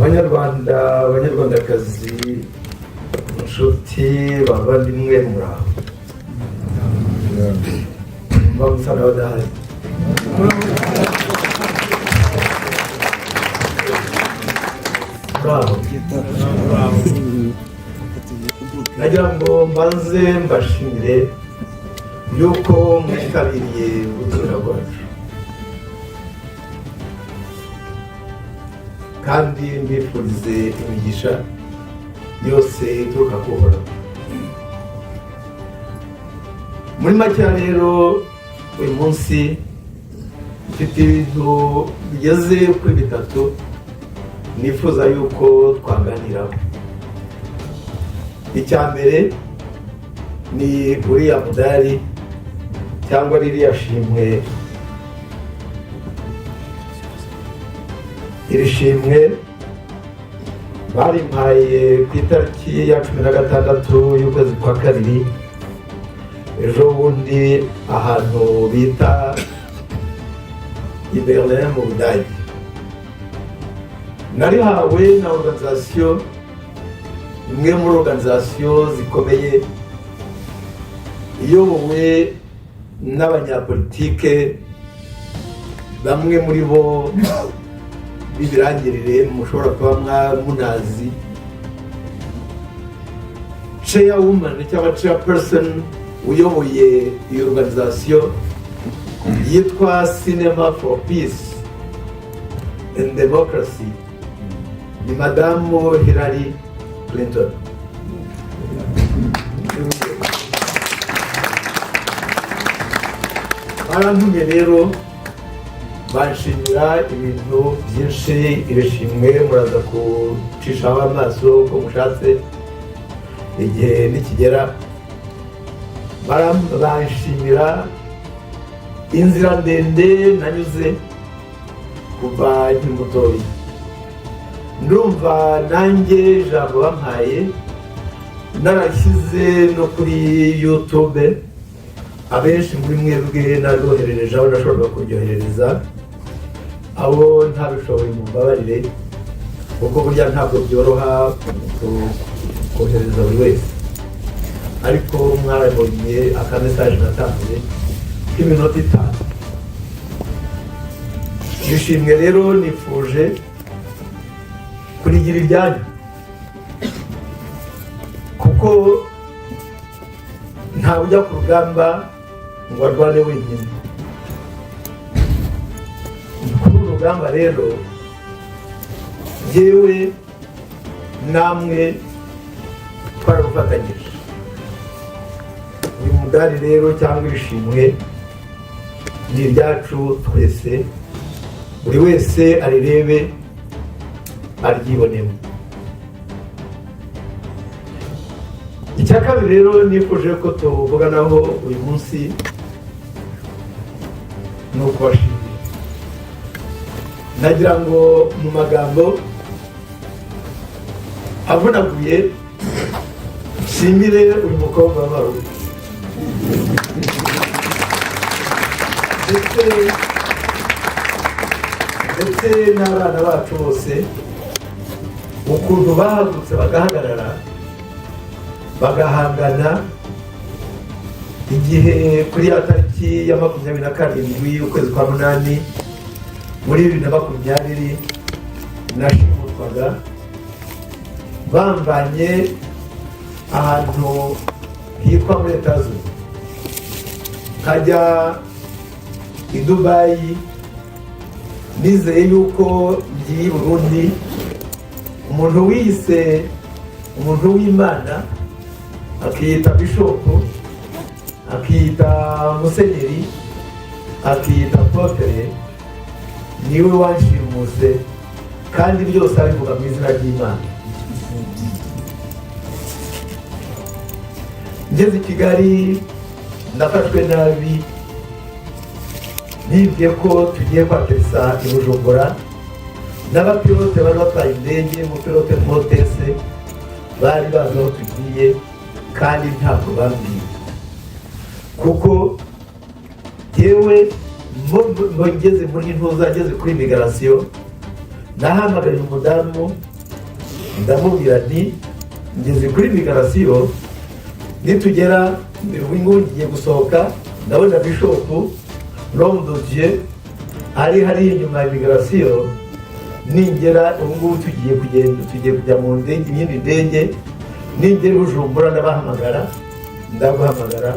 Abanyarwanda, abanyarwandakazi, inshuti, bavandimwe muraho. Bamusa n'abadahari. Bravo. Nagira ngo mbanze mbashimire yuko mwitabiriye ubutumwa bwacu, kandi mbifurize imigisha yose ituruka ku Uhoraho. Muri make rero uyu munsi mfite ibintu bigeze kuri bitatu nifuza yuko twaganiraho. Icya mbere ni uriya mudari cyangwa ririya shimwe, iri shimwe barimpaye ku itariki ya 16 y'ukwezi kwa kabiri, ejo bundi ahantu bita i Berlin mu Budage. Narihawe na organisation, imwe muri organisation zikomeye iyobowe n'abanyapolitike bamwe muri bo b'ibirangirire mushobora kuba munazi. Chairwoman cyangwa chairperson uyoboye iyo organisation yitwa Cinema for Peace and Democracy, ni Madamu Hillary Clinton. Barantumye rero banshimira ibintu byinshi. Ibishimwe muraza kucishaho amaso uko mushatse igihe nikigera. Banshimira inzira ndende nanyuze kuva nkiri mutoya. Ndumva nanjye ijambo bampaye narashyize no kuri YouTube. Abenshi muri mwebwe naroherereje aho nashobora kuryohereza, abo ntabishoboye mumbabarire, kuko burya ntabwo byoroha kohereza buri wese, ariko mwarabonye akamesaje natanze k'iminota 5. Ishimwe rero nifuje kurigira iryanyu, kuko ntawe ujya ku rugamba ngo arwane wenyine. Kuri uru rugamba rero yewe namwe twararufatanyije. Uyu mudari rero cyangwa ishimwe ni iryacu twese, buri wese arirebe aryibonemo. Icya kabiri rero nifuje ko tuvuganaho uyu munsi ni ukubashimira. Nagira ngo mu magambo avunaguye nshimire uyu mukobwa w'Abarundi ndetse n'abana bacu bose, ukuntu bahagurutse bagahagarara bagahangana igihe kuri ya tariki ya 27 y'ukwezi kwa munani muri 2020 nashimutwaga bamvanye ahantu hitwa muri Etazo nkajya i Dubai, nizeye yuko ngiye i Burundi. Umuntu wiyise umuntu w'Imana, akiyita bishopu, akiyita musenyeri, akiyita apotere, niwe wanshimuse, kandi byose abivuga mu izina ry'Imana. Ngeze i Kigali ndafashwe nabi, nibwiye ko tugiye kwateresa i Bujumbura, n'abapilote bari batwaye indege, umupilote Motese bari bazi aho tugiye, kandi ntabwo bambwiye. Kuko yewe ngeze muri ntuza, ngeze kuri migration, nahamagaye umudamu ndamubwira nti ngeze kuri migarasiyo, nitugera wingu ngiye gusohoka ndabona bishopu romudodiye ari hariya inyuma ya migarasiyo, ningera ubungubu tugiye kujya mu ndege, iyindi ndege, ningera Bujumbura ndabahamagara, ndaguhamagara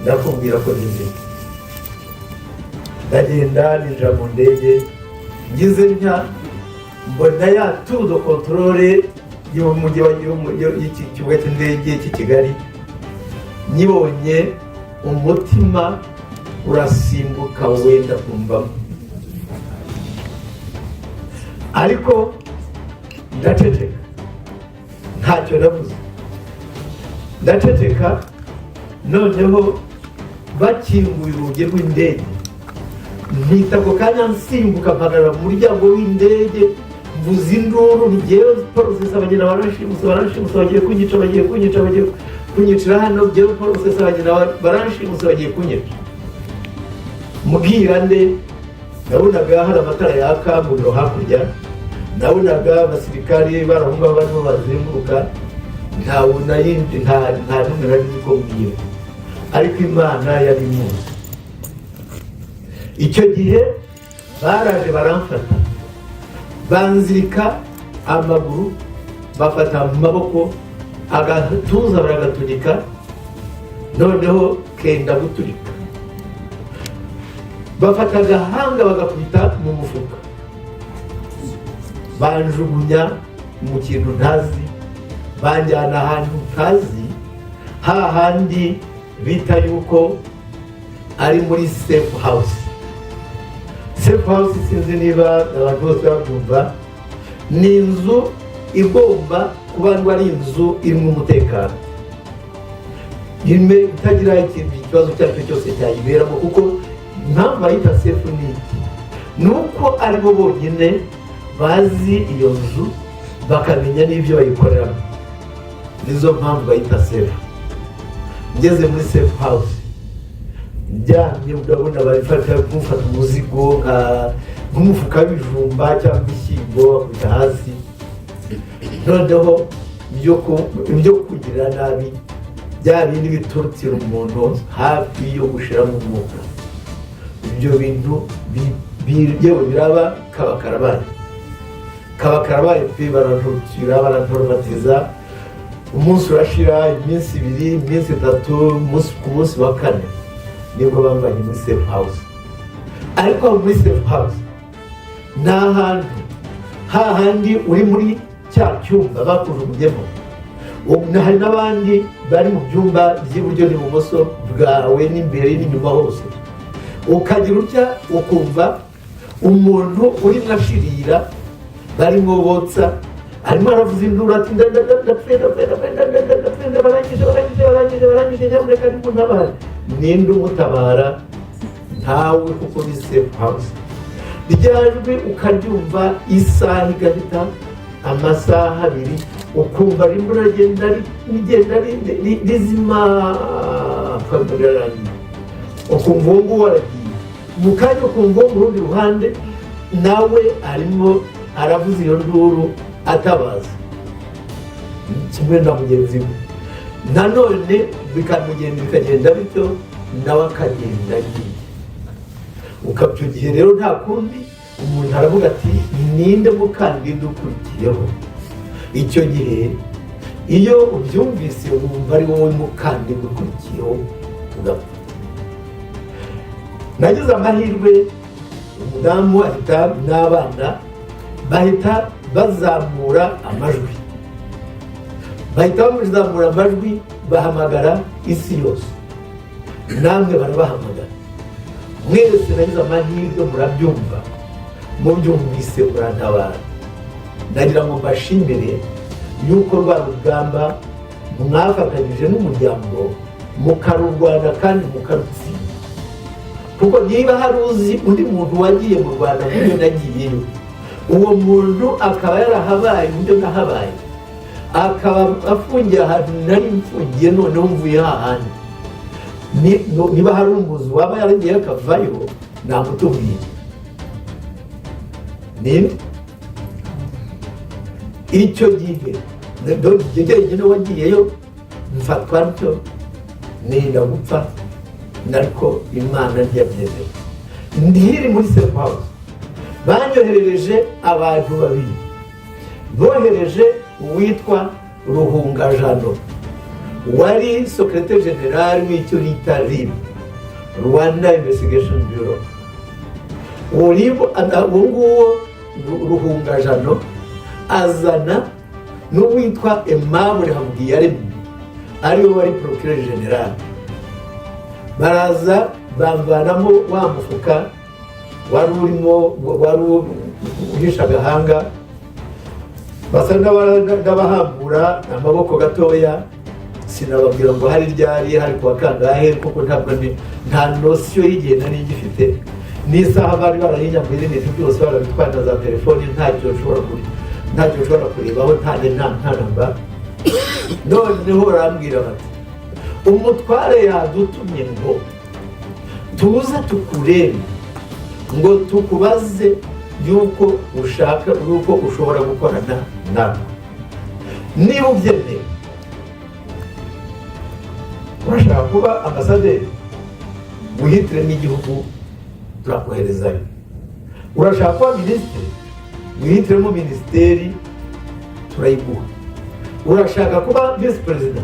ndakubwira ko nizeye. Ndagenda ninjira mu ndege, ngize ntya mbona ya tour de contrôle y'umujyi y'ikibuga cy'indege cy'i Kigali, nyibonye umutima urasimbuka wenda kumvamo, ariko ndaceceka ntacyo navuze, ndaceceka. Noneho bakinguye urugi rw'indege, mpita ako kanya nsimbuka mpagarara mu muryango w'indege, mvuza induru, ngewe porosesi abagenda baranshimusa bagiye kunyica, bagiye kunyicira hano, ngewe porosesi abagenda baranshimusa bagiye kunyica. Mbwira nde, nabonaga hari amatara yaka mu biro hakurya, nabonaga abasirikari barahunga barimo bazenguruka, ntabona yindi nta n'umwe nari nzi ko mbwira, ariko Imana yari imuzi. Icyo gihe baraje baramfata, banzirika amaguru, bafata mu maboko, agatuza baragatunika, noneho kenda guturika, bafata agahanga bagakubita mu mufuka, banjugunya mu kintu ntazi, banjyana ahantu ntazi, hahandi bita yuko ari muri safe house. Safe house sinzi niba abantu bose babyumva, ni inzu igomba kuba ngo ari inzu irimo umutekano, itagira ikibazo icyo ari cyo cyose cyayiberamo, kuko impamvu bayita safe ni iki, ni uko aribo bonyine bazi iyo nzu bakamenya n'ibyo bayikoreramo, nizo mpamvu bayita safe. Ngeze muri safe house, njyamye, ndabona barifata kumufata umuzigo nk'umufuka w'ibijumba cyangwa ibishyimbo, bakubita hasi, noneho ibyo kugira nabi bya bindi biturutira umuntu hafi yo gushiramo umwuka, ibyo bintu yewe biraba kabakarabaye pe, baranturutira, barantoromatiza. Umunsi urashira, iminsi ibiri, iminsi itatu, ku munsi wa kane nibwo bamvanye muri safe house. Ariko muri safe house ni ahantu hahandi uri muri cya cyumba bakujugunyemo, hari n'abandi bari mu byumba by'iburyo n'ibumoso bwawe n'imbere n'inyuma hose, ukagira utya ukumva umuntu urimo ashirira, barimo botsa, arimo aravuza induru ati ndapfenda, barangije, nyamuneka nimuntabare. Ninde umutabara? Ntawe, kuko ni safe house. Ryajwi ukaryumva isaha igahita, amasaha abiri, ukumva rimwe uragenda rizima, ukumva uwo nguwo aragiye, mu kanya ukumva uwo mu rundi ruhande nawe arimo aravuza iyo nduru atabaza, kimwe na mugenzi we. Nanone bikagenda bityo, nawe akagenda agiye. Icyo gihe rero nta kundi, umuntu aravuga ati ninde mukandida ukurikiyeho. Icyo gihe iyo ubyumvise wumva ari wowe mukandida ukurikiyeho, ugapfa. Nagize amahirwe, umudamu ahita n'abana bahita bazamura amajwi, bahamagara isi yose, namwe barabahamagara mwese. Nagize amahirwe, murabyumva, mubyumvise murantabara. Nagira ngo mbashimire yuko rwa rugamba mwafatanyije n'umuryango mukarurwana kandi mukarutsinda, kuko niba hari uzi undi muntu wagiye mu Rwanda nk'uyu nagiyeyo, uwo muntu akaba yarahabaye uburyo nahabaye, akaba afungiye ahantu nari mfungiye, noneho mvuye hahandi. Niba hari umuzi waba yaragiye akavayo, namutubwire. icyo gihe njyewe wagiyeyo mfatwa ntyo nenda gupfa, ariko Imana ntiyabyemeye. Ndiri muri safe house banyoherereje abantu babiri, bohereje uwitwa Ruhungajano wari secrétaire général w'icyo bita RIB, Rwanda Investigation Bureau. Uwo nguwo Ruhungajano azana n'uwitwa Aimable Havugiyaremye ariwe wari procureur général. Baraza bamvanamo wa mufuka wari urimo, wari uhisha agahanga, basa n'abahambura amaboko gatoya. Sinababwira ngo hari ryari, hari kuwa kangahe, kuko ntabwo nta nosiyo y'igihe nari ngifite. N'isaha bari barayinyambuye n'ibintu byose barabitwara za telefoni, ntacyo ushobora kurebaho, nta namba. Noneho barambwira bati umutware yadutumye ngo tuze tukurebe, ngo tukubaze yuko ushobora gukorana nabo, niba ubyemeye urashaka kuba ambasaderi wihitiremo igihugu turakoherezayo, urashaka kuba minisitiri wihitiremo minisiteri turayiguha, urashaka kuba visi perezida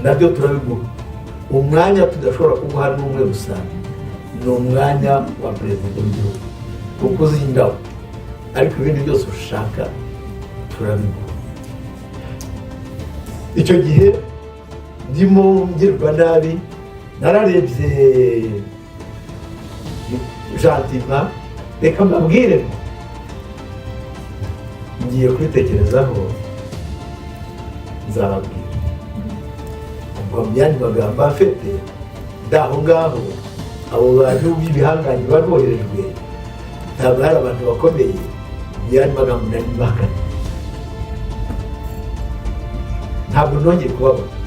nabyo turabiguha. Umwanya tudashobora kuguha n'umwe gusa, ni umwanya wa perezida w'igihugu kuko uzindaho, ariko ibindi byose ushaka turabiguha. Icyo gihe ndimo ngirwa nabi, nararebye gentillement, reka mbabwire ngiye kubitekerezaho nzababwira. Ubwo myanya magambo afite ndaho ngaho, abo bantu b'ibihangange bari boherejwe ntabwo hari abantu bakomeye, myanya magambo nari mbahakanye, ntabwo nongeye kubabona.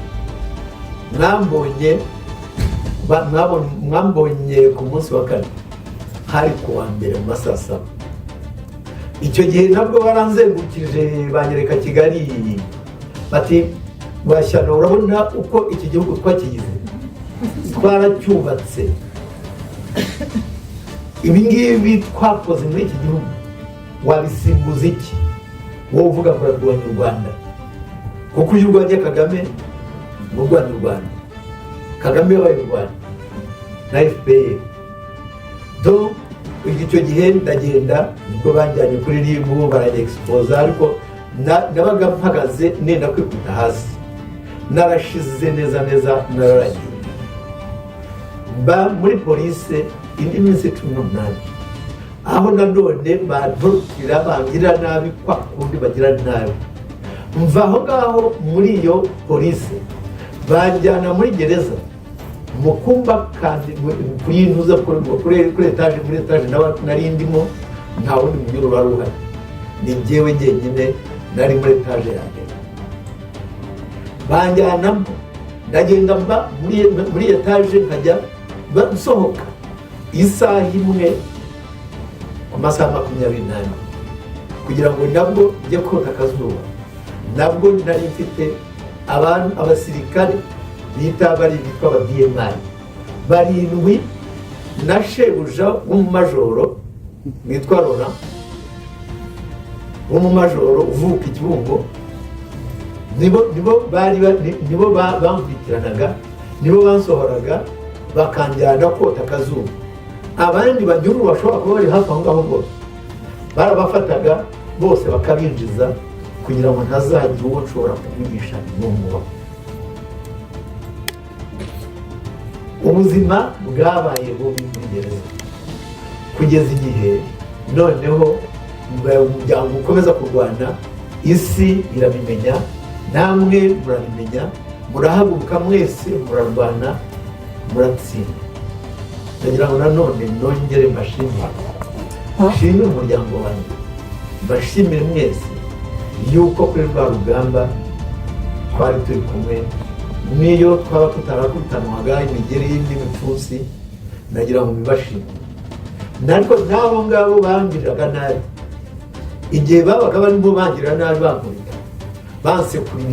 Mwambonye ku munsi wa kane, hari kuwa mbere mu masaa 7. Icyo gihe nabwo baranzengukije banyereka Kigali, bati Washyano, urabona uko iki gihugu twakigize, twaracyubatse, ibi ngibi twakoze muri iki gihugu wabisimbuza iki? Wowe uvuga ngo urarwanya u Rwanda, kuko uje urwanya Kagame mu Rwanda, Kagame yabaye u Rwanda na FPR. Donc icyo gihe ndagenda, nibwo banjyanye kuri RIB baranyexposa, ariko nabaga mpagaze nenda kwikubita hasi, narashize neza nararagiye. Mba muri polisi indi minsi 18, aho nanone bantorokira bangira nabi kwa kundi bagira nabi. Mva aho ngaho muri iyo polisi banjyana muri gereza, mukumba kandi kuyintuza kuri etaje, muri etaje nari ndimo, nta wundi munyururu wari uhari, ni njyewe njyenyine nari muri etaje yanjye. Banjyanamo ndagenda mba muri etaje, nkajya nsohoka isaha imwe ku masaha 24 kugira ngo nabwo njye kota akazuba. Nabwo nari mfite abasirikare bitwa aba DMI barindwi na shebuja w'umumajoro witwa Rora, w'umumajoro uvuka Ikibungo. nibo bamvikiranaga, nibo bansohoraga bakanjyana kota akazuba. Abandi banyururu bashobora kuba bari hafi aho ngaho bose barabafataga bose bakabinjiza kugira ngo ntazagira uwo nshobora kuvugisha n'umuba. Ubuzima bwabaye bubi muri gereza kugeza igihe noneho umuryango ukomeza kurwana, isi irabimenya, namwe murabimenya, murahaguruka mwese murarwana, muratsinda. Ndagira ngo nanone nongere mbashimire umuryango wanjye, mbashimire mwese yuko kuri rwa rugamba twari turi kumwe, niyo twaba tutarakutanwaga imigeri y'indi mipfunsi. Nagira ngo mbibashimire, nariko n'abo ngabo bangiriraga nabi, igihe babaga barimo bangira nabi bankubita bansekura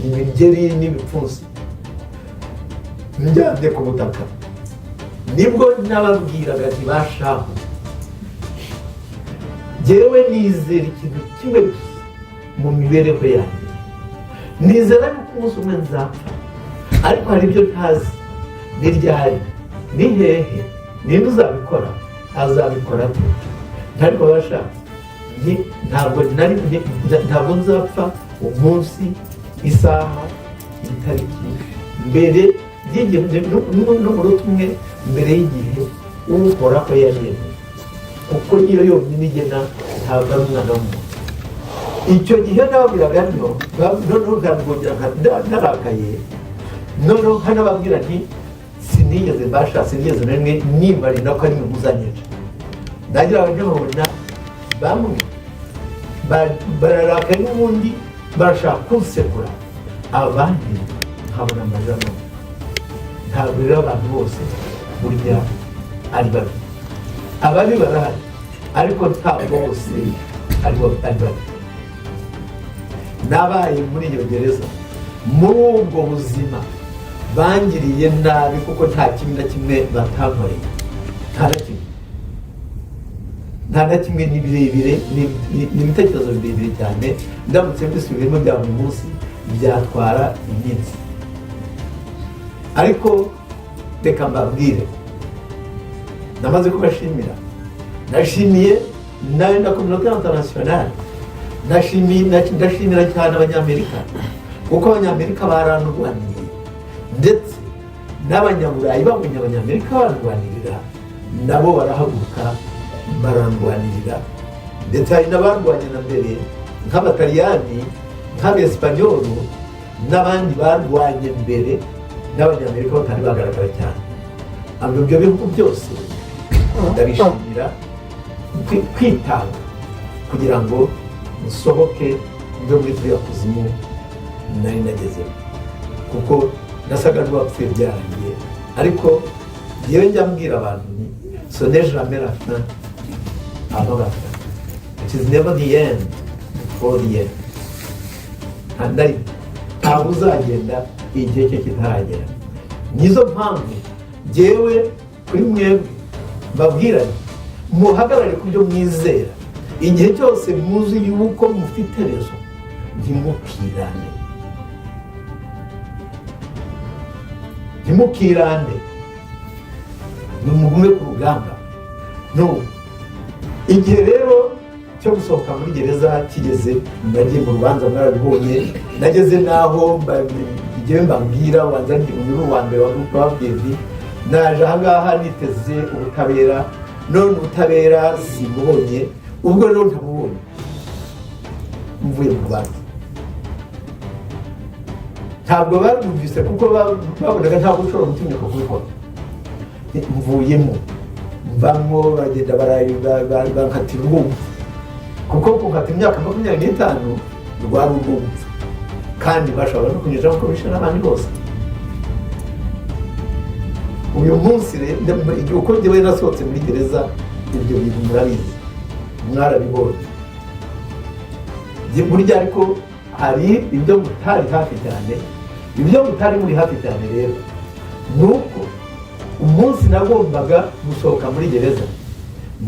imigeri n'ibipfunsi njyamye ku butaka nibwo nababwiraga ntibashaho jyewe nizera ikintu kimwe gusa mu mibereho yanjye nizera yuko umunsi umwe nzapfa ariko hari ibyo ntazi ni ryari ni hehe ninde uzabikora azabikora ate ntariko bashaka ntabwo nzapfa umunsi isaha itariki mbere y'igihe n'umunota umwe mbere y'igihe uhoraho yaremye kuko niyo yonyine igena ntabwo ari umwana w'umuntu icyo gihe nababwiraga noneho nkabwongera narakaye noneho nkanababwira nti sinigeze mbasha sinigeze na rimwe nimarira ko ari mwe muzanyica nagira abanyamabona bamwe bararakaye n'ubundi barashaka kunsekura abandi nkabona amajana ntabwo rero abantu bose burya ari babi ababi barahari ariko ntabwo bose ari babi nabaye muri iyo gereza muri ubwo buzima bangiriye nabi kuko nta kimwe na kimwe batankoreye nta na kimwe ni birebire ni ibitekerezo birebire cyane ndamutse mbisubiyemo bya buri munsi byatwara iminsi ariko reka mbabwire namaze kubashimira nashimiye nawe na communauté internationale ndashimira cyane abanyamerika kuko abanyamerika barandwaniye ndetse n'abanyaburayi babonye abanyamerika barandwanirira nabo barahaguruka barandwanirira ndetse hari n'abarwanye na mbere nk'abataliyani nk'abesipanyolu n'abandi barwanye mbere n'abanyamerika batari bagaragara cyane ibyo bihugu byose ndabishimira kwitanga kugira ngo musohoke mve muri turiya kuzimu nari nagezemo kuko nasaga n'uwapfuye byarangiye ariko yewe njya mbwira abantu ni ce n'est jamais la fin avant la fin it is never the end before the end ntabwo uzagenda igihe cye kitaragera nizo mpamvu jyewe kuri mwebwe mbabwirane muhagarare ku byo mwizera igihe cyose muzi yuko mufite rezo ntimukirane nimugume ku rugamba igihe rero cyo gusohoka muri gereza kigeze nagiye mu rubanza mwarabibonye nageze naho igihe mbabwira ubanza unyura uwa mbere wababwiye nti naje ahangaha niteze ubutabera none ubutabera simubonye ubwo rero ntamubonye mvuye mu rubanza ntabwo babumvise kuko babonaga ntabwo ushobora gutinyuka kubikora mvuyemo mvamo bagenda bankatira urwumva kuko kunkata imyaka 25 rwari urwumva kandi bashobora no kunyuzaho ko bishe n'abandi bose uyu munsi rero uko njyewe nasohotse muri gereza ibyo bintu murabizi mwarabibonye burya ariko hari ibyo mutari hafi cyane ibyo mutari muri hafi cyane rero ni uko umunsi nagombaga gusohoka muri gereza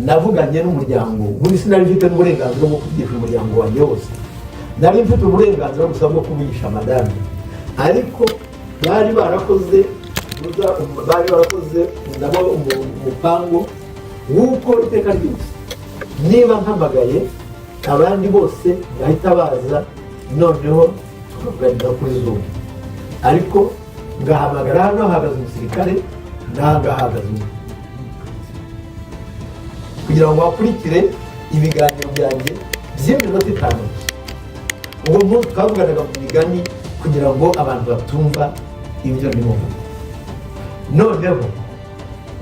navuganye n'umuryango buri sinari mfite n'uburenganzira bwo kuvugisha umuryango wanjye wose nari mfite uburenganzira gusa bwo kuvugisha madame ariko bari barakoze nabo umupango w'uko iteka ryose niba mpamagaye abandi bose bahita baza noneho tukaganira kuri Zoom ariko ngahamagara hano hahagaze umusirikare n'ahahagaze umwe kugira ngo bakurikire ibiganiro byanjye by'iminota 5 uwo munsi twavuganaga mu migani kugira ngo abantu batumva ibyo ndimo kuvuga noneho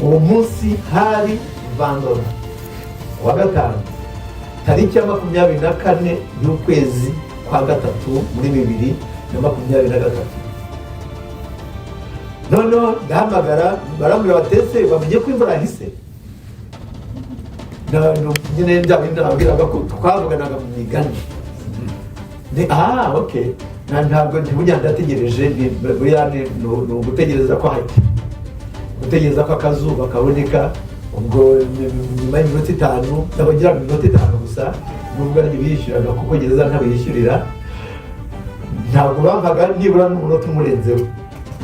uwo munsi hari vandora wa gatanu tariki ya 24 y'ukwezi kwa gatatu muri 2023 noneho ndahamagara barambwira batese bamenye ko imvura yahise nyine bya bindi nababwiraga ko twavuganaga mu migani. Okay, ntabwo ntibujya ndategereje, buriya ni ugutegereza ko hajya, gutegereza ko akazuba kaboneka. Ubwo nyuma y'iminota 5 ndabagira iminota 5 gusa, nubwo ari bishyuraga kuko gereza ntabwo yishyurira, ntabwo bampaga nibura n'umunota umurenzeho.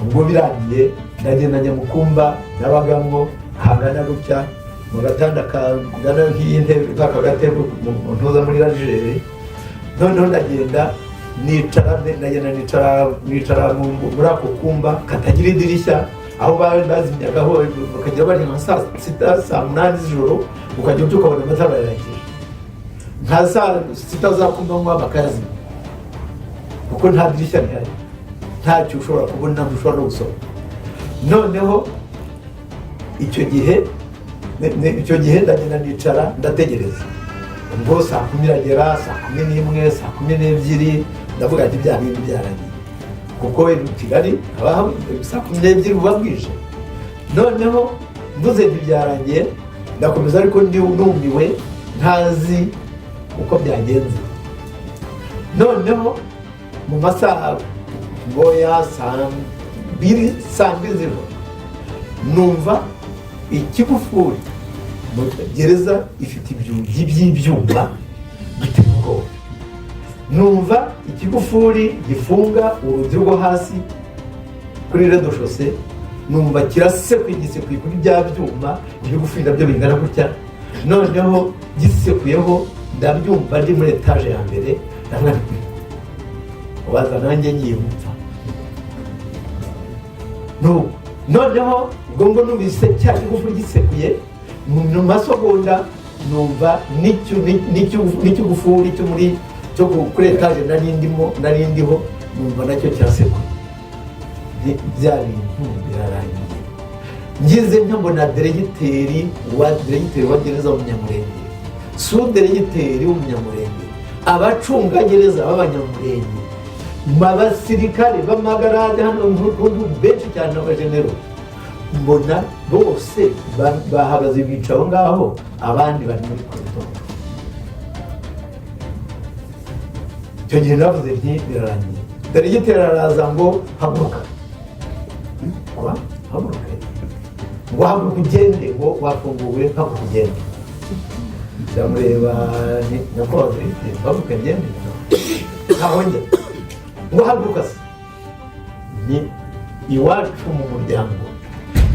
Ubwo birangiye ndagenda njya mu kumba nabagamwo hangana gutya, mu gatanda kangana nk'intebe kaka gatebo mu ntuza muri rajeri. Noneho ndagenda nicara muri ako kumba katagira idirishya, aho bazimyagaho bakajya bari nka saa 6 saa 8 z'ijoro, ukajya ubyuka ukabona amatara yarangije nka saa 6 za kumanywa bakayazimya, kuko nta dirishya rihari, ntacyo ushobora kubona, ntushobora no gusoma. Noneho icyo gihe ndagenda nicara ndategereza, ubwo saa 10 iragera, saa 11, saa 12, ndavuga ati bya bintu byarangiye, kuko Kigali haba saa 12 buba bwije. Noneho mvuze ntibyarangiye, ndakomeza ariko numiwe ntazi uko byagenze. Noneho mu masaha ngoya saa 2 z'ijoro numva ikigufuri mu gereza ifite ibyugi by'ibyuma biteye ubwoba. Numva ikigufuri gifunga urugi rwo hasi kuri redo shose, numva kirasekuye kuri bya byuma, ibigufuri nabyo bingana gutya. Noneho gisekuyeho ndabyumva ndi muri etaje ya mbere, waza nanjye nyiyumva. Noneho ubwo numvise cya kigufuri gisekuye, mu masegonda numva n'ikigufuri cyo kuri etaje nari ndiho, numva nacyo kirasekuye. Bya bintu birarangiye. Ngize nkabona diregiteri wa gereza w'umunyamurenge, sudiregiteri w'umunyamurenge, abacungagereza b'abanyamurenge, abasirikare b'amagarade hano benshi cyane, abajenero, mbona bose bahagaze bicaye ngaho, abandi bari muri koridoro. Icyo gihe navuze nti birarangiye. Diregiteri araza ngo haguruka, haguruka, ngo haguruka ugende, ngo wafunguwe, haguruka ugende. Ndamureba nyakubahwa diregiteri, haguruka ngende, ntaho njya, ngo haguruka se. Ni iwacu mu muryango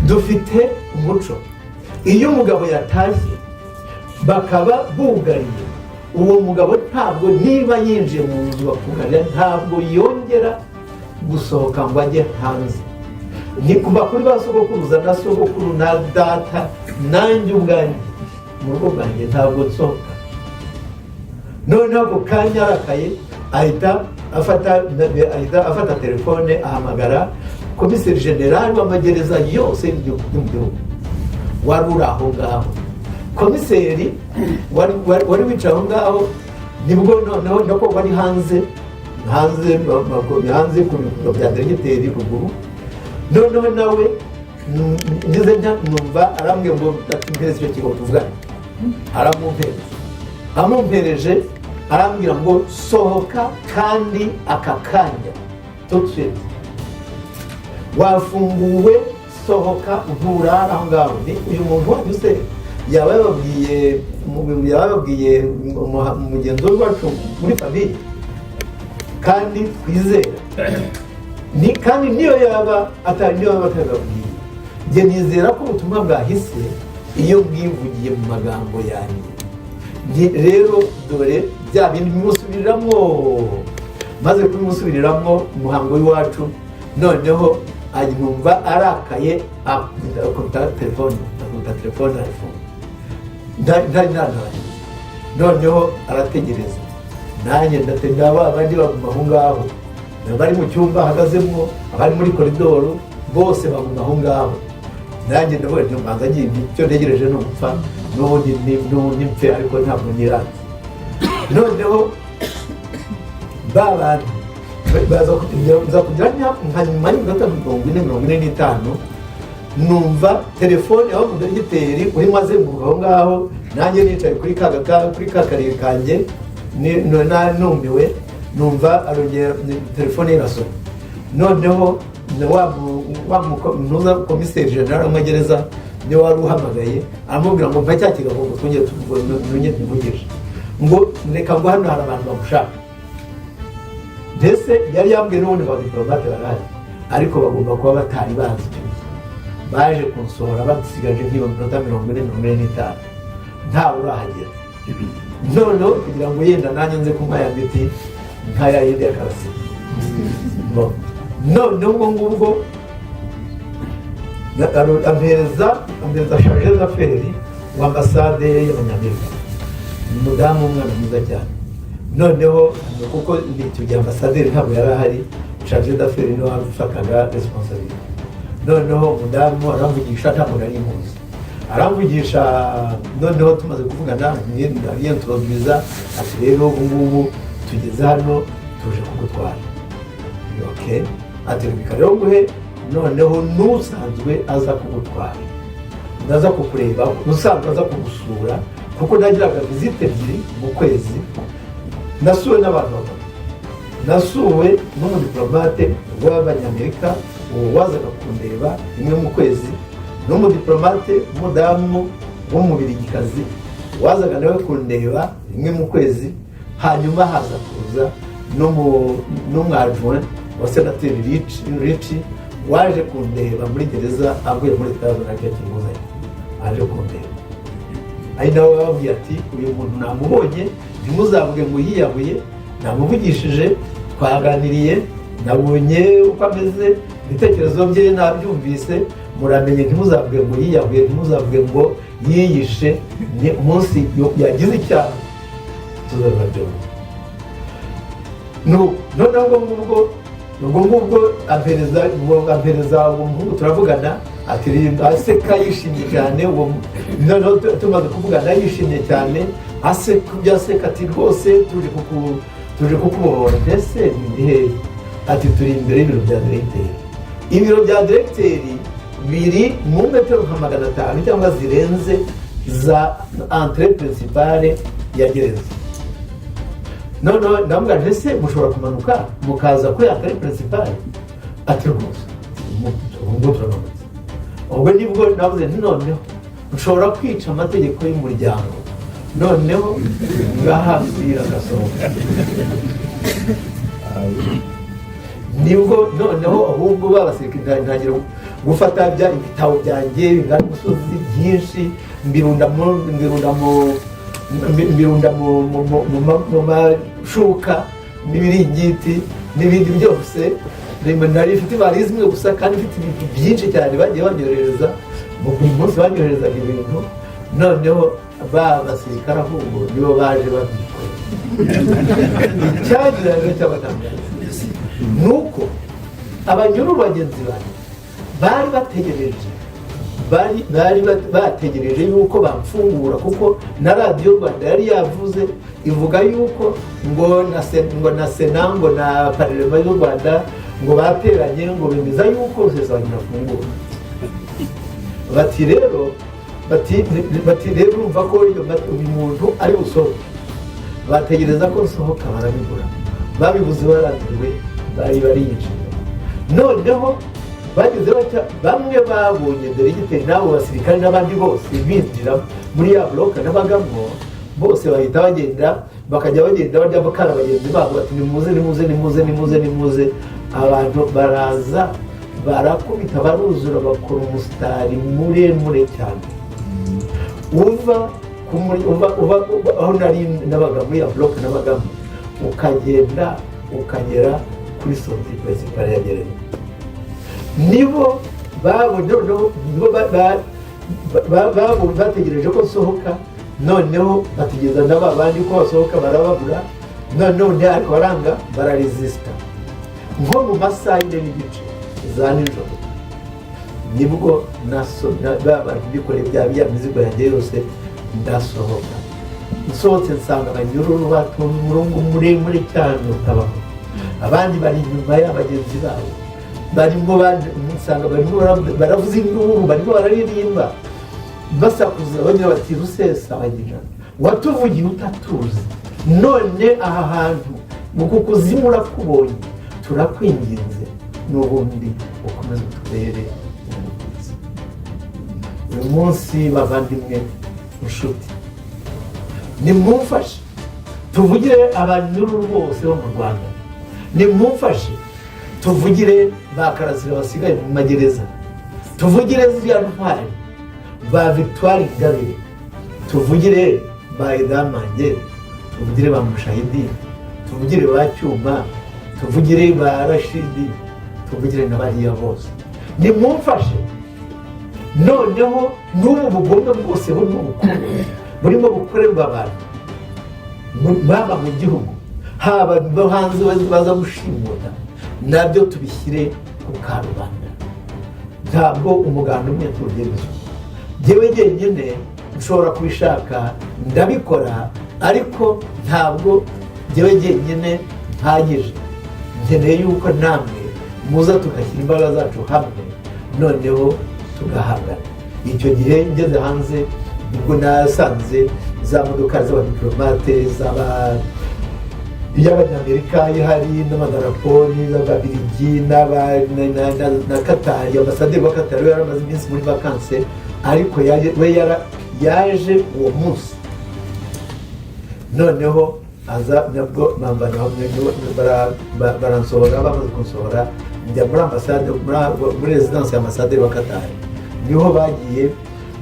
dufite umuco, iyo umugabo yatashye bakaba bugariye, uwo mugabo ntabwo niba yinjiye mu nzu bakugarira, ntabwo yongera gusohoka ngo ajye hanze. Ni kuva kuri ba sogokuruza na sogokuru na data, nanjye ubwanjye mu rugo bwanjye ntabwo nsohoka. Noneho ako kanya arakaye ahita afata telefone, ahamagara komiseri generali w'amagereza yose mu gihugu wari uri aho ngaho. Komiseri wari wicaye aho ngaho, nibwo noneho nako wari hanze ku biro bya diregiteri ruguru. Noneho nawe ngeze numva arambwiye ngo mpereze icyo kigo tuvugane. Amumpereje arambwira ngo sohoka kandi aka kanya tutse, wafunguwe, sohoka, nturara aho ngaho. Ni uyu muntu wanyuze yaba yababwiye umugenzi wacu muri famiye, kandi twizera, kandi niyo yaba atababwiye, njye nizera ko ubutumwa bwahise iyo bwivugiye mu magambo yanjye. Rero dore bya bintu bimusubiriramo, maze kubimusubiriramo umuhango w'iwacu. Noneho numva arakaye, akunda telefone arifone, ntari nanaye. Noneho arategereza, nanjye ndategaba, abandi baguma aho ngaho, abari mu cyumba ahagazemo, abari muri koridoro, bose baguma aho ngaho. Nanjye ndavuga nti mbanza ngiye, icyo ntegereje ni upfa, n'ubundi mpfe, ariko ntabwo nyiranze. Noneho ba bantu baza kugira nka nyuma y'iminota 40-45, numva telefone aho mu diregiteri urimo azenguruka aho ngaho, nanjye nicaye kuri ka karere kanjye numiwe numva arongera telefone irasoma noneho wa komiseri general w'amagereza niwe wari uhamagaye aramubwira ngo mpa cya kigango ngo twongere tuvugishe ngo reka ngo hano hari abantu bagushaka mbese yari yambwiye n'ubundi ba diplomate barahari ariko bagomba kuba batari bazi baje kunsohora basigaje nk'iminota 40-45 ntawe urahagera noneho kugira ngo yenda nanjye nze kunywa ya miti nkaya yindi y'akarasi noneho ubwo ngubwo ampereza charge d'affaires w'ambasade y'abanyamerika umudamu umwana mwiza cyane noneho kuko icyo gihe ambasaderi ntabwo yari ahari charge d'affaires niwe wafataga responsabilité noneho umudamu aramvugisha ntabwo nari muzi aramvugisha noneho tumaze kuvugana yintroduza ati rero ubungubu tugeze hano tuje kugutwara okay ati reka rero nguhe noneho n'usanzwe aza kugutwara ndaza kukureba n'usanzwe aza kugusura kuko nagiraga visite ebyiri mu kwezi nasuwe n'abantu batatu nasuwe n'umudiplomate w'abanyamerika wazaga kundeba rimwe mu kwezi n'umudiplomate w'umudamu w'umubirigikazi wazaga nawe kundeba rimwe mu kwezi hanyuma haza kuza n'umwadjoint wa senateri Richi waje kundeba muri gereza avuye muri Etaje na Kimuzanye aje kundeba ari nawe bababwiye ati uyu muntu namubonye ntimuzavuge ngo yiyahuye namuvugishije twaganiriye nabonye uko ameze ibitekerezo bye nabyumvise muramenye ntimuzavuge ngo yiyahuye ntimuzavuge ngo yiyishe ni umunsi yagize icyaha tuzabibabwira noneho ubwo ampereza uwo muhungu turavugana ati aseka yishimye cyane noneho tumaze kuvugana yishimye cyane aseka ati rwose tuje kukubohora mbese ni hehe ati turi imbere y'ibiro bya diregiteri ibiro bya diregiteri biri mu metero nka 500 cyangwa zirenze za entrée principale ya gereza noneho ndamubwira nti ese mushobora kumanuka mukaza kuri entrée principale ati rwose ubwo turanamutse ubwo nibwo navuze nti noneho ushobora kwica amategeko y'umuryango noneho ngahambira agasohoka nibwo noneho ahubwo babasirikare ntangira gufata ibitabo byanjye bingana umusozi byinshi mbirunda mu mashuka n'ibiringiti n'ibindi byose nari ifite ibarizi imwe gusa kandi ifite ibintu byinshi cyane bagiye banyohereza buri munsi banyoherezaga ibintu noneho basirikare ahubwo nibo baje babikora icyagiranye cy'abatangaza nuko abanyuru bagenzi bari bategereje yuko bamfungura kuko na radiyo Rwanda yari yavuze ivuga yuko ngo na sena ngo na parlement y'u Rwanda ngo bateranye ngo bemeza yuko Rusesabagina afungura bati rero urumva ko uyu muntu ari busohoke bategereza ko nsohoka barabigura babibuze barangiriwe bari bariyicaye noneho bageze batya bamwe babonye diregiteri n'abo basirikare n'abandi bose binjira muri ya bloke n'abagamo bose bahita bakajya bagenda barya bakara bagenzi babo bati nimuze abantu baraza barakubita baruzura bakora umusitari muremure cyane uva aho nari nabaga muri ya bloke n'abagamo ukagenda ukagera kuri sortie principale ya gereza nibo bategereje ko nsohoka noneho bategereza n'abandi ko basohoka barababura noneho ariko baranga bararesista nko mu masaha y'ine n'igice za nijoro nibwo bikoreye bya mizigo yanjye yose ndasohoka nsohotse nsanga abanyururu batonze umurongo muremure cyane utabaho abandi bari inyuma y'abagenzi babo barimo nsanga barimo baravuza induru barimo bararirimba basakuza bagira bati Rusesabagina watuvugiye utatuzi, none aha hantu mu kukuzimu urakubonye, turakwinginze n'ubundi ukomeze utubere umuvugizi. Uyu munsi bavandimwe inshuti, nimumfashe tuvugire abanyururu bose bo mu Rwanda, nimumfashe tuvugire ba Karasira basigaye mu magereza, tuvugire ziriya ntwari ba Victoire Ingabire, tuvugire ba Idamange, tuvugire ba Mushahidi, tuvugire ba Cyuma, tuvugire ba Rashidi, tuvugire n'abariya bose. Nimumfashe noneho n'ubu bugomba bwose burimo bukorerwa abantu baba mu gihugu haba hanze baza gushimuta, nabyo tubishyire ku karubanda. Ntabwo umuganda umwe tuwugereza. Jyewe jyenyine nshobora kubishaka ndabikora, ariko ntabwo jyewe jyenyine mpagije. Nkeneye yuko namwe muza tugashyira imbaraga zacu hamwe, noneho tugahangana. Icyo gihe ngeze hanze nibwo nasanze za modoka z'abadiplomate y'abanyamerika ihari n'amadarapo y'Ababiligi na Katari. Ambasaderi wa Katari yari amaze iminsi muri vakanse, ariko we yaje uwo munsi. Noneho aza nabwo baransohora, bamaze kunsohora njya muri ambasade, muri residence y'ambasaderi wa Katari.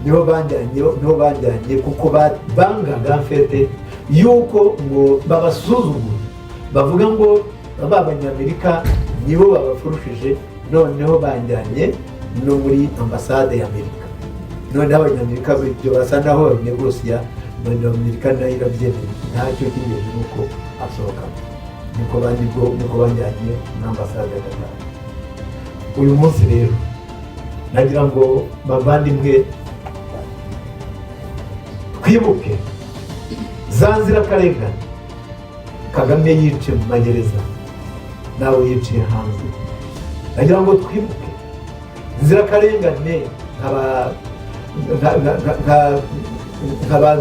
niho banjyanye kuko bangaga mfete yuko ngo babasuzugura, bavuga ngo b'Abanyamerika nibo babafurushije. Noneho banjyanye no muri ambasade y'Amerika, noneho Abanyamerika ibyo basa naho babinegosiya, noneho Amerika nayo irabyemera, ntacyo cy'ingenzi nuko asohoka. niko banjyanye muri ambasade ya Katari. Uyu munsi rero nagira ngo bavandimwe twibuke za nzirakarengane Kagame yice mu magereza, nawe yiciye hanze. Nagira ngo twibuke inzirakarengane nk'aba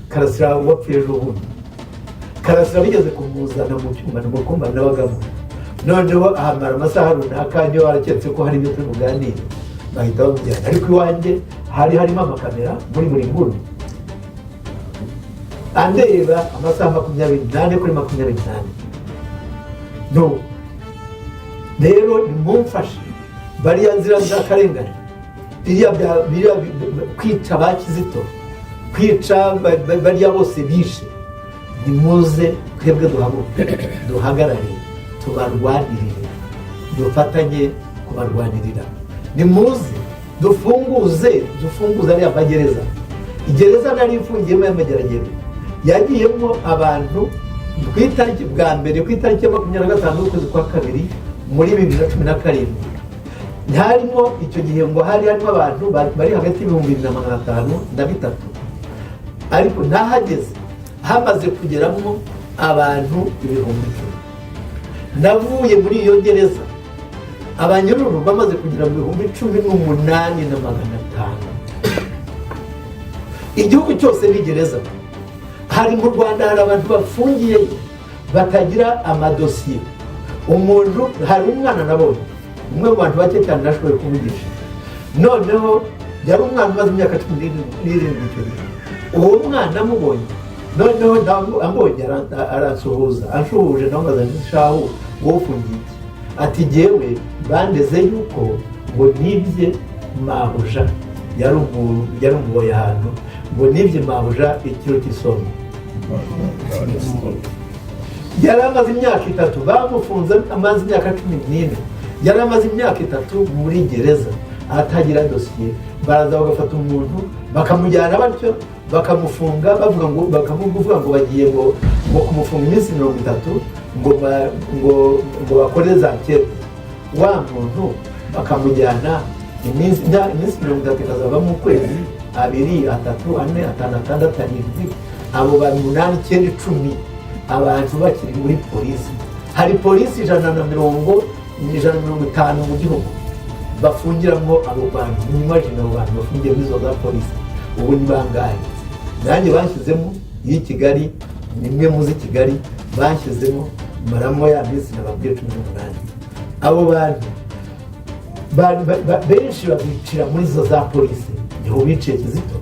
Karasira wapfuye ejo bundi. Karasira bigeze kumuzana mu cyuma n'umukumba n'abagamo, noneho ahamara amasaha runaka, niyo baraketse ko hari ibyo turi buganire bahita bamujyana. Ariko iwanjye hari harimo amakamera muri buri nguni andeba amasaha 28 kuri 28. No rero nimumfashe bariya nzira z'akarengane, biriya kwica ba Kizito, kwica bariya bose bishe, nimuze twebwe duhagarare tubarwanirire, dufatanye kubarwanirira. Nimuze dufunguze ariya magereza. Igereza nari ifungiyemo y'amageragere yagiyemo abantu ku itariki bwa mbere, ku itariki ya 25 y'ukwezi kwa kabiri muri 2017. Ntarimo icyo gihe ngo hari harimo abantu bari hagati y'2500 na 3, ariko nahageze hamaze kugeramo abantu 10,000. Navuye muri iyo gereza abanyururu bamaze kugira mu 18,500. Igihugu cyose ni gereza. Hari mu Rwanda hari abantu bafungiye batagira amadosiye. Umuntu hari umwana nabonye, umwe mu bantu bake cyane nashoboye kuvugisha, noneho yari umwana umaze imyaka 17. Uwo mwana amubonye, noneho ambonye aransuhuza, anshuhuje nawe ngazanye shahu wowe ufungiye. Ati jyewe bandeze yuko ngo nibye mabuja, yari umuboye ahantu, ngo nibye mabuja ikiro cy'isombe. Yari amaze imyaka 3, bamufunze amaze imyaka 14. Yari amaze imyaka 3 muri gereza atagira dosiye. Baraza bagafata umuntu bakamujyana batyo bakamufunga, bakavuga ngo bagiye ngo kumufunga iminsi 30, ngo bakore za kete. Wa muntu bakamujyana iminsi 30 ikazaba mu kwezi 2, 3, 4, 5, 6, 7. Abo bantu 8, 9, 10 abantu bakiri muri polisi. Hari polisi 150 mu gihugu bafungiramo abo bantu. Imagine abo bantu bafungiye muri zo za polisi. ubu ni bangahe? Nanjye banshyizemo iyi Kigali, nimwe muzi Kigali banshyizemo maramo ya minsi nababwiye 18. Abo bantu benshi babicira muri zo za polisi, niho biciye Kizito.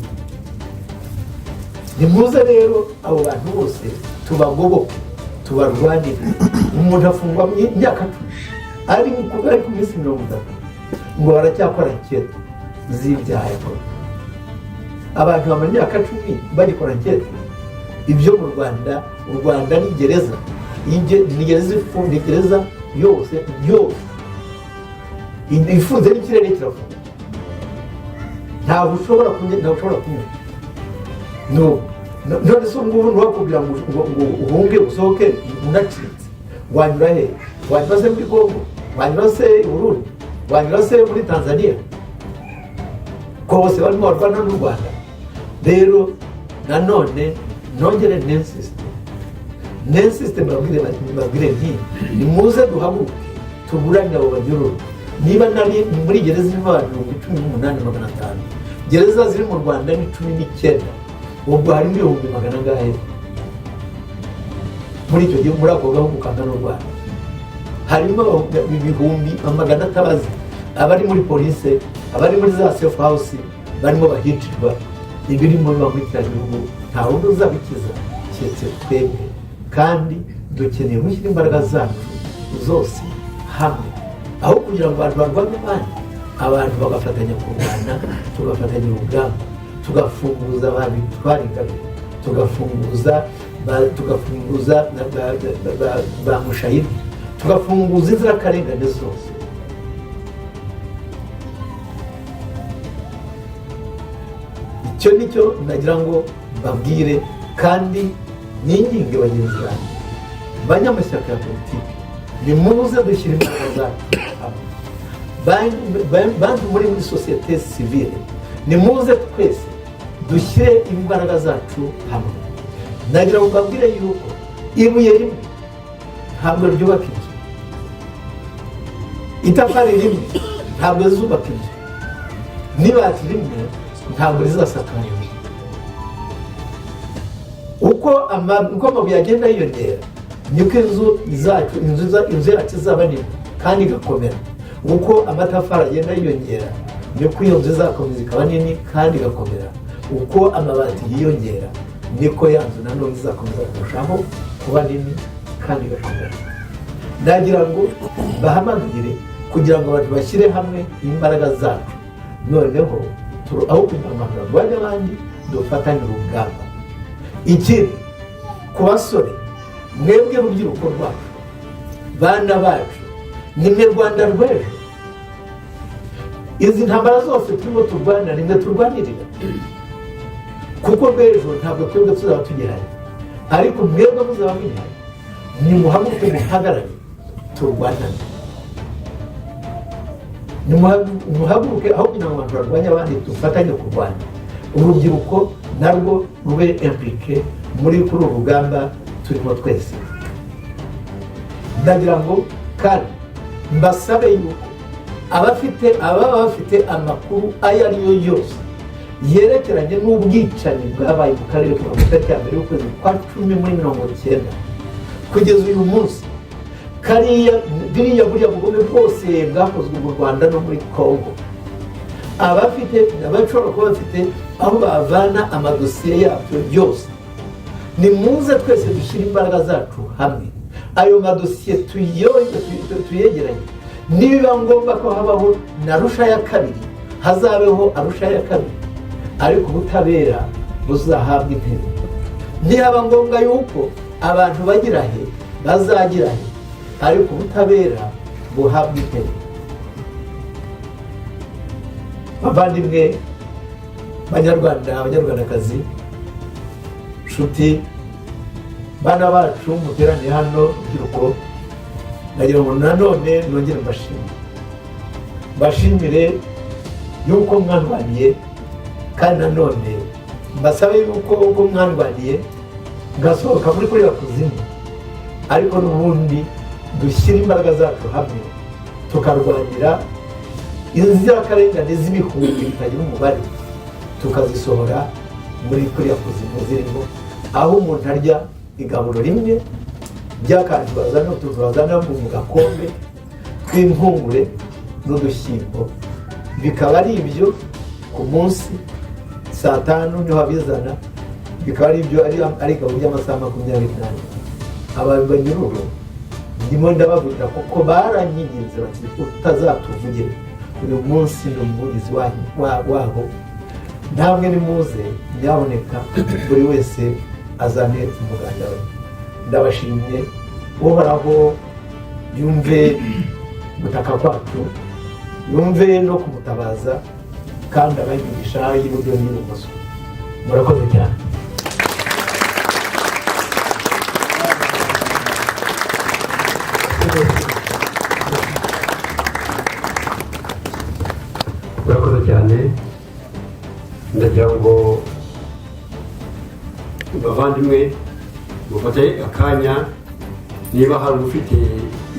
Nimuze rero abo bantu bose tubagoboke, tubarwanire. Umuntu afungwa imyaka 10 ari ku minsi 30 ngo baracyakora nkete z'ibyaha yakora. Abantu bamara imyaka 10 bagikora nkete. Ibyo mu Rwanda, u Rwanda ni gereza, ni gereza ifunze, gereza yose ifunze n'ikirere kirafunga. Ntabwo ushobora kunyura. None se ngubu ntiwakubwira ngo uhunge usohoke unacitse. Wanyura he? Wanyura se muri Congo? Wanyura se i Burundi? Wanyura se muri Tanzania? Ko bose barimo barwana n'u Rwanda. Rero nanone nongere nensiste mbabwire nti nimuze duhaguruke tuburanye abo banyururu. Niba nari muri gereza irimo abantu 18,500, gereza ziri mu Rwanda ni 19, ubwo harimo 100,000 angahe muri icyo gihe muri ako gahugu kangana n'u Rwanda. Harimo 100,000 atabazi, abari muri polisi, abari muri za safe house barimo bahicirwa. Ibirimo biba muri kiriya gihugu nta wundi uzabikiza keretse twebwe, kandi dukeneye gushyira imbaraga zacu zose hamwe, aho kugira ngo abantu barwane abandi, abantu bagafatanya kurwana, tugafatanya urugamba, tugafunguza abantu bitwara ingabire, tugafunguza ba mushayidi, tugafunguza inzirakarengane zose. Icyo nicyo nagira ngo mbabwire, kandi ninginge bagenzi banjye banyamashyaka ya politiki, nimuze dushyire imbaraga zacu hamwe. Bantu muri sosiyete sivile, nimuze twese dushyire imbaraga zacu hamwe. Nagira ngo mbabwire yuko ibuye rimwe ntabwo ryubaka inzu, itafari rimwe ntabwo rizubaka inzu, n'ibati rimwe ntabwo rizasakara inzu. Uko amabuye agenda yiyongera, niko inzu yacu izaba nini kandi igakomera. Uko amatafari agenda yiyongera, niko iyo nzu izakomeza ikaba nini kandi igakomera. Uko amabati yiyongera, niko ya nzu nanone izakomeza kurushaho kuba nini kandi igakomera. Ndagira ngo bahamagire kugira ngo abantu bashyire hamwe imbaraga zacu, noneho aho kugira ngo abantu barwanye abandi, dufatanye urugamba. Ikindi ku basore, mwebwe rubyiruko rwacu, bana bacu, nimwe Rwanda rw'ejo. Izi ntambara zose turimo turwanira, nimwe turwanirira, kuko rw'ejo ntabwo twebwe tuzaba tugihari, ariko mwebwe muzaba mugihari. Nimuhaguruke muhagarare turwanane, nimuhaguruke aho kugira ngo abantu barwanye abandi, dufatanye kurwanya. Urubyiruko narwo rube implike muri kuri uru rugamba turimo twese. Ndagira ngo kandi mbasabe yuko ababa bafite amakuru ayo ariyo yose yerekeranye n'ubwicanyi bwabaye mu karere kuva mu itariki ya mbere y'ukwezi kwa 10 muri 1990 kugeza uyu munsi, biriya buriya bugome bwose bwakozwe mu Rwanda no muri Congo, abashobora kuba bafite aho bavana amadosiye yabyo yose, nimuze twese dushyire imbaraga zacu hamwe, ayo madosiye tuyegeranye. Nibiba ngombwa ko habaho na Arusha ya kabiri, hazabeho Arusha ya kabiri, ariko ubutabera buzahabwa intebe. Nihaba ngombwa yuko abantu bagira he, bazagira he, ariko ubutabera buhabwa intebe. Bavandimwe banyarwanda, abanyarwandakazi, nshuti, bana bacu muteraniye hano urubyiruko, nagira ngo nanone nongere mbashimire yuko mwarwaniye, kandi nanone mbasabe yuko uko mwarwaniye ngasohoka muri kuriya kuzimu, ariko n'ubundi dushyire imbaraga zacu hamwe tukarwanira inzirakarengane z'ibihumbi bitagira umubare, tukazisohora muri kuriya kuzimu zirimo, aho umuntu arya igaburo rimwe ry'akantu bazana, utuntu bazana mu gakombe tw'impungure n'udushyimbo, bikaba ari ibyo ku munsi saa 5 niho babizana, bikaba ari ibyo ari igaburo ry'amasaha 24. Abantu banyururu ndimo ndabavugira kuko baranyiginze bati utazatuvugira uyu munsi ni umuvugizi wabo, namwe nimuze nyaboneka buri wese azane umuganda we. Ndabashimye, uhoraho yumve gutaka kwacu, yumve no kumutabaza, kandi abayigisha y'iburyo n'ibumoso. Murakoze cyane. murakoze cyane. Ndagira ngo bavandimwe mufate akanya, niba hari ufite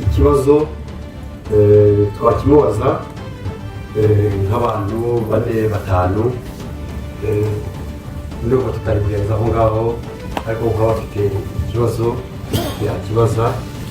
ikibazo twakimubaza, nk'abantu 4 5, nubwo tutari kurenza aho ngaho, ariko nk'aba bafite ikibazo yakibaza.